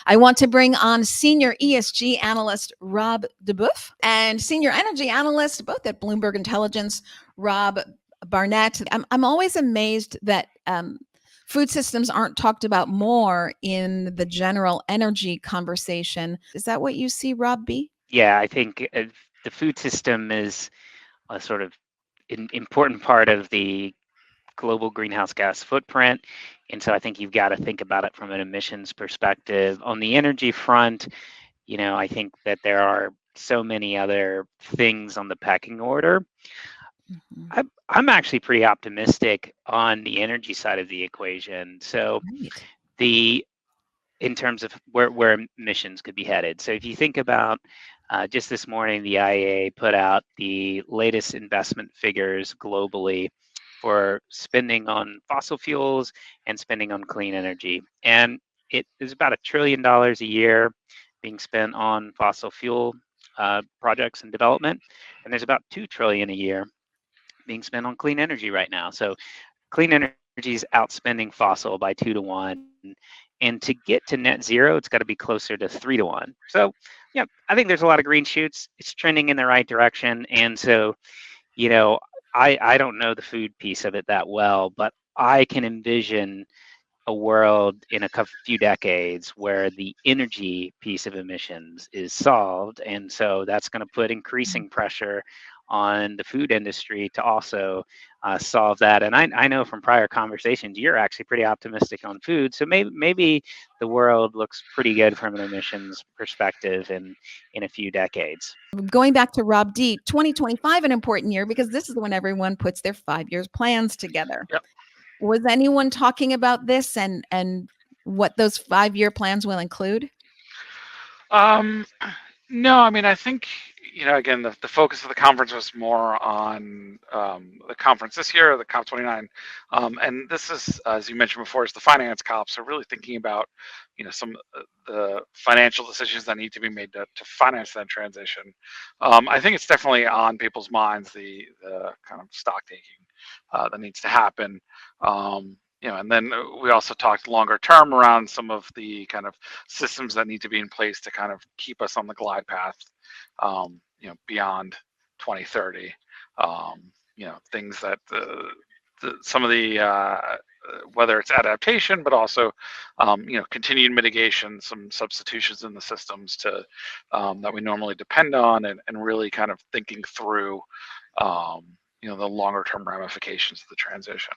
I want to bring on Senior ESG Analyst Rob DeBoff and Senior Energy Analyst, both at Bloomberg Intelligence, Rob Barnett. I'm always amazed that food systems aren't talked about more in the general energy conversation. Is that what you see, Rob B? Yeah, I think the food system is a sort of important part of the global greenhouse gas footprint. And so I think you've got to think about it from an emissions perspective. On the energy front, I think that there are so many other things on the pecking order. I'm actually pretty optimistic on the energy side of the equation. So Right. in terms of where emissions could be headed. So if you think about just this morning, the IEA put out the latest investment figures globally for spending on fossil fuels and spending on clean energy. And it is about $1 trillion a year being spent on fossil fuel projects and development. And there's about 2 trillion a year being spent on clean energy right now. So clean energy is outspending fossil by 2 to 1. And to get to net zero, it's got to be closer to 3 to 1. So, yeah, I think there's a lot of green shoots. It's trending in the right direction. And so, I don't know the food piece of it that well, but I can envision a world in a few decades where the energy piece of emissions is solved. And so that's going to put increasing pressure on the food industry to also solve that. And I know from prior conversations, you're actually pretty optimistic on food. So maybe the world looks pretty good from an emissions perspective in a few decades. Going back to Rob D, 2025, an important year because this is when everyone puts their 5 years plans together. Yep. Was anyone talking about this and what those 5-year plans will include? No, I mean, I think, again, the focus of the conference was more on the conference this year, the COP29. And this is, as you mentioned before, is the finance COP. So really thinking about, some of the financial decisions that need to be made to finance that transition. I think it's definitely on people's minds, the kind of stock taking that needs to happen. And then we also talked longer term around some of the kind of systems that need to be in place to kind of keep us on the glide path, beyond 2030. Things that some of the whether it's adaptation, but also continued mitigation, some substitutions in the systems to that we normally depend on, and really kind of thinking through the longer term ramifications of the transition.